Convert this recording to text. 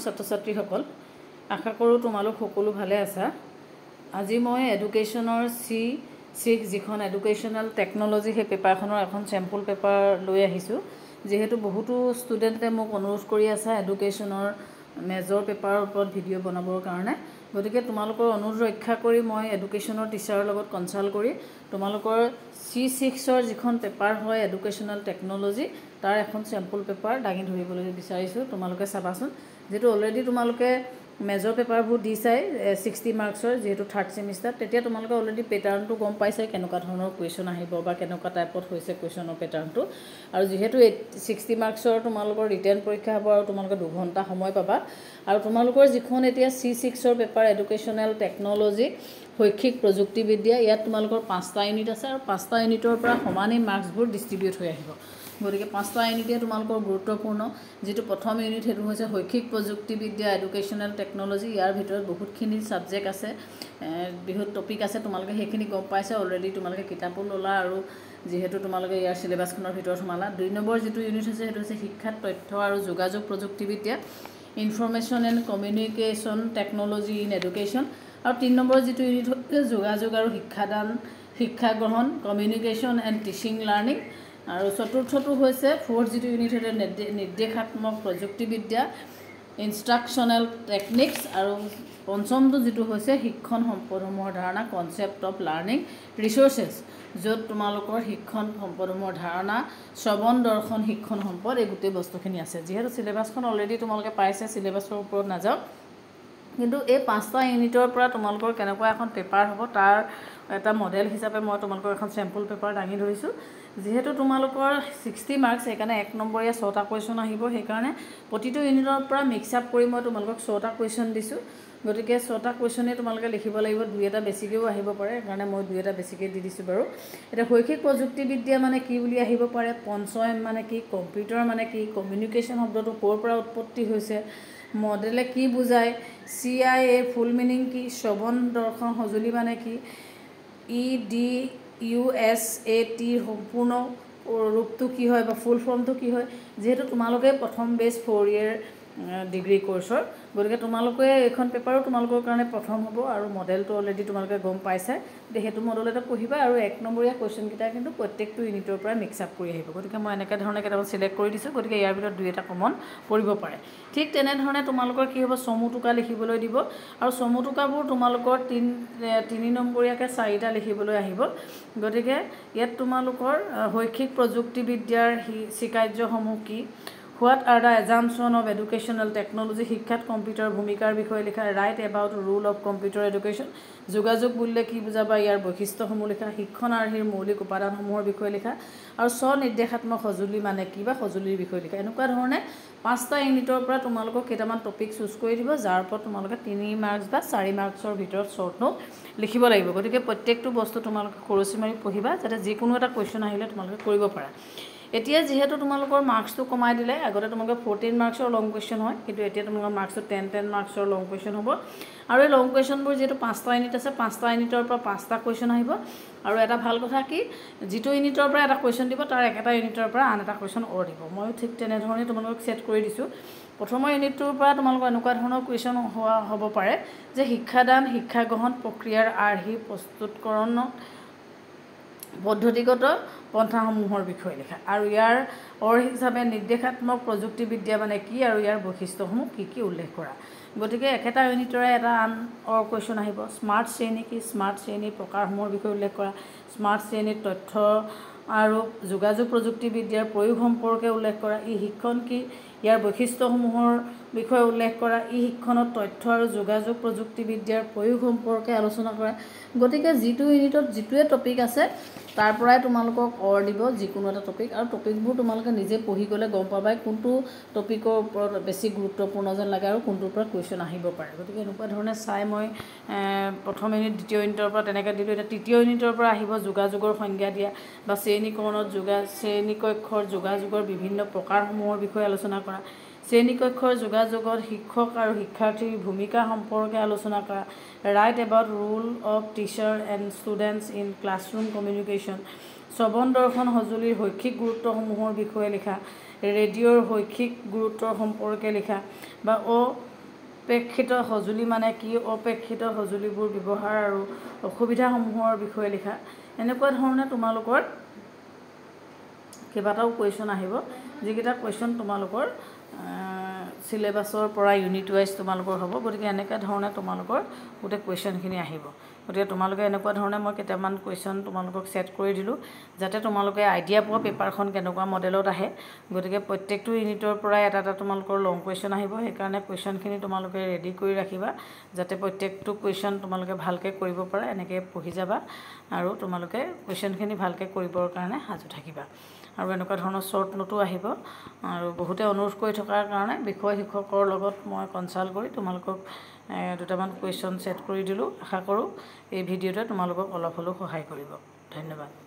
ছাত্ৰ-ছাত্ৰীসকল আশা কৰোঁ তোমালোক সকলো ভালে আছা। আজি মই এডুকেশ্যনৰ C6 যিখন এডুকেশ্যনেল টেকন'লজি সেই পেপাৰখনৰ এখন চেম্পল পেপাৰ লৈ আহিছোঁ। যিহেতু বহুতো ষ্টুডেণ্টে মোক অনুৰোধ কৰি আছে এডুকেশ্যনৰ মেজৰ পেপাৰৰ ওপৰত ভিডিঅ' বনাবৰ কাৰণে, গতিকে তোমালোকৰ অনুৰোধ ৰক্ষা কৰি মই এডুকেশ্যনৰ টিচাৰৰ লগত কনচাল্ট কৰি তোমালোকৰ C6ৰ যিখন পেপাৰ হয় এডুকেশ্যনেল টেকন'লজি তাৰ এখন চেম্পল পেপাৰ দাঙি ধৰিবলৈ বিচাৰিছোঁ। তোমালোকে চাবাচোন, যেহেতু অলৰেডি তোমালোকে মেজৰ পেপাৰবোৰ দি চাই 60 মাৰ্কছৰ যিহেতু থাৰ্ড ছেমিষ্টাৰ, তেতিয়া তোমালোকে অলৰেডি পেটাৰ্ণটো গম পাইছে কেনেকুৱা ধৰণৰ কুৱেশ্যন আহিব বা কেনেকুৱা টাইপত হৈছে কুৱেশ্যনৰ পেটাৰ্ণটো। আৰু যিহেতু 60 মাৰ্কছৰ তোমালোকৰ ৰিটেন পৰীক্ষা হ'ব আৰু তোমালোকে 2 ঘণ্টা সময় পাবা। আৰু তোমালোকৰ যিখন এতিয়া C6ৰ পেপাৰ এডুকেশ্যনেল টেকন'লজি শৈক্ষিক প্ৰযুক্তিবিদ্যা, ইয়াত তোমালোকৰ 5টা ইউনিট আছে আৰু 5টা ইউনিটৰ পৰা সমানেই মাৰ্কছবোৰ ডিষ্ট্ৰিবিউট হৈ আহিব। গতিকে 5টা ইউনিটে তোমালোকৰ গুৰুত্বপূৰ্ণ। যিটো প্ৰথম ইউনিট সেইটো হৈছে শৈক্ষিক প্ৰযুক্তিবিদ্যা এডুকেশ্যনেল টেকন'লজি। ইয়াৰ ভিতৰত বহুতখিনি ছাবজেক্ট আছে, বহুত টপিক আছে, তোমালোকে সেইখিনি গম পাইছে অলৰেডি। তোমালোকে কিতাপো ল'লা আৰু যিহেতু তোমালোকে ইয়াৰ চিলেবাছখনৰ ভিতৰত সোমালা। 2 নম্বৰ যিটো ইউনিট হৈছে সেইটো হৈছে শিক্ষাত তথ্য আৰু যোগাযোগ প্ৰযুক্তিবিদ্যা information and communication technology in education. আৰু 3 নম্বৰ যিটো ইউনিট হৈছে যোগাযোগ আৰু শিক্ষা গ্ৰহণ কমিউনিকেশ্যন এণ্ড টিচিং লাৰ্ণিং। আৰু চতুৰ্থটো হৈছে ফ'ৰ্থ যিটো ইউনিট হৈছে নিৰ্দেশাত্মক প্ৰযুক্তিবিদ্যা ইনষ্ট্ৰাকশ্যনেল টেকনিক্স। আৰু পঞ্চমটো যিটো হৈছে শিক্ষণ সম্পদসমূহৰ ধাৰণা কনচেপ্ট অফ লাৰ্ণিং ৰিচোৰ্চেছ, য'ত তোমালোকৰ শিক্ষণ সম্পদসমূহৰ ধাৰণা শ্ৰৱণ দৰ্শন শিক্ষণ সম্পদ এই গোটেই বস্তুখিনি আছে। যিহেতু চিলেবাছখন অলৰেডি তোমালোকে পাইছে, চিলেবাছৰ ওপৰত নাযাওঁ, কিন্তু এই 5টা ইউনিটৰ পৰা তোমালোকৰ কেনেকুৱা এখন পেপাৰ হ'ব তাৰ এটা মডেল হিচাপে মই তোমালোকৰ এখন চেম্পল পেপাৰ দাঙি ধৰিছোঁ। যিহেতু তোমালোকৰ 60 মাৰ্কছ, সেইকাৰণে 1 নম্বৰীয়া 6টা কুৱেশ্যন আহিব। সেইকাৰণে প্ৰতিটো ইউনিটৰ পৰা মিক্স আপ কৰি মই তোমালোকক 6টা কুৱেশ্যন দিছোঁ। গতিকে 6টা কুৱেশ্যনেই তোমালোকে লিখিব লাগিব। 2-এটা বেছিকৈও আহিব পাৰে, সেইকাৰণে মই 2-এটা বেছিকৈ দি দিছোঁ বাৰু। এতিয়া শৈক্ষিক প্ৰযুক্তিবিদ্যা মানে কি বুলি আহিব পাৰে, পঞ্চম মানে কি, কম্পিউটাৰ মানে কি, কমিউনিকেশ্যন শব্দটো ক'ৰ পৰা উৎপত্তি হৈছে, মডেলে কি বুজায়, CIA ফুল মিনিং কি, শ্ৰৱণ দৰ্শন সঁজুলি মানে কি, EDUSAT সম্পূৰ্ণ ৰূপটো কি হয় বা ফুল ফৰ্মটো কি হয়। যিহেতু তোমালোকে প্ৰথম বেছ 4 ইয়েৰ ডিগ্ৰী কৰ্চৰ, গতিকে তোমালোকে এইখন পেপাৰো তোমালোকৰ কাৰণে প্ৰথম হ'ব আৰু মডেলটো অলৰেডি তোমালোকে গম পাইছে। গতিকে সেইটো মডেলতে পঢ়িবা আৰু 1 নম্বৰীয়া কুৱেশ্যনকেইটা কিন্তু প্ৰত্যেকটো ইউনিটৰ পৰা মিক্স আপ কৰি আহিব। গতিকে মই এনেকৈ ধৰণে কেইটামান চিলেক্ট কৰি দিছোঁ। গতিকে ইয়াৰ ভিতৰত 2-এটা কমন পৰিব পাৰে। ঠিক তেনেধৰণে তোমালোকৰ কি হ'ব, চমু টোকা লিখিবলৈ দিব আৰু চমু টোকাবোৰ তোমালোকৰ 3 নম্বৰীয়াকৈ 4টা লিখিবলৈ আহিব। গতিকে ইয়াত তোমালোকৰ শৈক্ষিক প্ৰযুক্তিবিদ্যাৰ স্বীকাৰ্যসমূহ কি, what are the assumption of educational technology, শিক্ষাত কম্পিউটাৰ ভূমিকাৰ বিষয়ে লিখা, write about role of computer education, যোগাযোগ বুলিলে কি বুজাবা, ইয়াৰ বৈশিষ্ট্যসমূহ লিখা, শিক্ষণাৰ্থীৰ মৌলিক উপাদানসমূহৰ বিষয়ে লিখা আৰু স্বনিৰ্দেশাত্মক সঁজুলি মানে কি বা সঁজুলিৰ বিষয়ে লিখা। এনেকুৱা ধৰণে 5টা ইউনিটৰ পৰা তোমালোকক কেইটামান টপিক চুজ কৰি দিব, যাৰ ওপৰত তোমালোকে 3 মাৰ্কছ বা 4 মাৰ্কছৰ ভিতৰত শ্বৰ্ট নোট লিখিব লাগিব। গতিকে প্ৰত্যেকটো বস্তু তোমালোকে খৰচি মাৰি পঢ়িবা, যাতে যিকোনো এটা কুৱেশ্যন আহিলে তোমালোকে কৰিব পাৰা। এতিয়া যিহেতু তোমালোকৰ মাৰ্কছটো কমাই দিলে, আগতে তোমালোকে 14 মাৰ্কছৰ লং কুৱেশ্যন হয়, কিন্তু এতিয়া তোমালোকৰ মাৰ্কছটো 10 মাৰ্কছৰ লং কুৱেশ্যন হ'ব। আৰু এই লং কুৱেশ্যনবোৰ যিহেতু 5টা ইউনিট আছে, 5টা ইউনিটৰ পৰা 5টা কুৱেশ্যন আহিব। আৰু এটা ভাল কথা কি, যিটো ইউনিটৰ পৰা এটা কুৱেশ্যন দিব তাৰ একেটা ইউনিটৰ পৰা আন এটা কুৱেশ্যন দিব। ময়ো ঠিক তেনেধৰণে তোমালোকক ছেট কৰি দিছোঁ। প্ৰথমৰ ইউনিটটোৰ পৰা তোমালোকৰ এনেকুৱা ধৰণৰ কুৱেশ্যন হ'ব পাৰে যে শিক্ষাদান শিক্ষা গ্ৰহণ প্ৰক্ৰিয়াৰ আৰ্হি প্ৰস্তুতকৰণ পদ্ধতিগত পন্থাসমূহৰ বিষয়ে লিখা আৰু ইয়াৰ হিচাপে নিৰ্দেশাত্মক প্ৰযুক্তিবিদ্যা মানে কি আৰু ইয়াৰ বৈশিষ্ট্যসমূহ কি কি উল্লেখ কৰা। গতিকে একেটা ইউনিটৰে এটা আন কুৱেশ্যন আহিব। স্মাৰ্ট শ্ৰেণী কি, স্মাৰ্ট শ্ৰেণীৰ প্ৰকাৰসমূহৰ বিষয়ে উল্লেখ কৰা, স্মাৰ্ট শ্ৰেণীৰ তথ্য আৰু যোগাযোগ প্ৰযুক্তিবিদ্যাৰ প্ৰয়োগ সম্পৰ্কে উল্লেখ কৰা, ই শিক্ষণ কি, ইয়াৰ বৈশিষ্ট্যসমূহৰ বিষয়ে উল্লেখ কৰা, ই শিক্ষণত তথ্য আৰু যোগাযোগ প্ৰযুক্তিবিদ্যাৰ প্ৰয়োগ সম্পৰ্কে আলোচনা কৰা। গতিকে যিটো ইউনিটত যিটোৱে টপিক আছে তাৰ পৰাই তোমালোকক দিব যিকোনো এটা টপিক, আৰু টপিকবোৰ তোমালোকে নিজে পঢ়ি গ'লে গম পাবাই কোনটো টপিকৰ ওপৰত বেছি গুৰুত্বপূৰ্ণ যেন লাগে আৰু কোনটোৰ পৰা কুৱেশ্যন আহিব পাৰে। গতিকে এনেকুৱা ধৰণে চাই মই প্ৰথম ইউনিট দ্বিতীয় ইউনিটৰ পৰা তেনেকৈ দিলোঁ। এতিয়া তৃতীয় ইউনিটৰ পৰা আহিব যোগাযোগৰ সংজ্ঞা দিয়া বা শ্ৰেণীকৰণত শ্ৰেণীকক্ষৰ যোগাযোগৰ বিভিন্ন প্ৰকাৰসমূহৰ বিষয়ে আলোচনা কৰা, শ্ৰেণীকক্ষৰ যোগাযোগত শিক্ষক আৰু শিক্ষাৰ্থীৰ ভূমিকা সম্পৰ্কে আলোচনা কৰা, right about roll of teacher and students in classroom communication, শ্ৰৱণ দৰ্শন সঁজুলিৰ শৈক্ষিক গুৰুত্বসমূহৰ বিষয়ে লিখা, ৰেডিঅ'ৰ শৈক্ষিক গুৰুত্বৰ সম্পৰ্কে লিখা বা প্ৰেক্ষিত সঁজুলি মানে কি, অপ্ৰেক্ষিত সঁজুলিবোৰ ব্যৱহাৰ আৰু অসুবিধাসমূহৰ বিষয়ে লিখা। এনেকুৱা ধৰণে তোমালোকৰ কেইবাটাও কুৱেশ্যন আহিব, যিকেইটা কুৱেশ্যন তোমালোকৰ চিলেবাছৰ পৰা ইউনিট ৱাইজ তোমালোকৰ হ'ব। গতিকে এনেকুৱা ধৰণে তোমালোকৰ গোটেই কুৱেশ্যনখিনি আহিব। গতিকে তোমালোকে এনেকুৱা ধৰণে মই কেইটামান কুৱেশ্যন তোমালোকক ছেট কৰি দিলোঁ, যাতে তোমালোকে আইডিয়া পোৱা পেপাৰখন কেনেকুৱা মডেলত আহে। গতিকে প্ৰত্যেকটো ইউনিটৰ পৰাই এটা এটা তোমালোকৰ লং কুৱেশ্যন আহিব। সেইকাৰণে কুৱেশ্যনখিনি তোমালোকে ৰেডি কৰি ৰাখিবা, যাতে প্ৰত্যেকটো কুৱেশ্যন তোমালোকে ভালকৈ কৰিব পাৰা। এনেকৈ পঢ়ি যাবা আৰু তোমালোকে কুৱেশ্যনখিনি ভালকৈ কৰিবৰ কাৰণে সাজু থাকিবা। আৰু এনেকুৱা ধৰণৰ শ্বৰ্ট নোটো আহিব। আৰু বহুতে অনুৰোধ কৰি থকাৰ কাৰণে বিষয় শিক্ষকৰ লগত মই কনচাল্ট কৰি তোমালোকক দুটামান কুৱেশ্যন ছেট কৰি দিলোঁ। আশা কৰোঁ এই ভিডিঅ'টোৱে তোমালোকক অলপ হ'লেও সহায় কৰিব। ধন্যবাদ।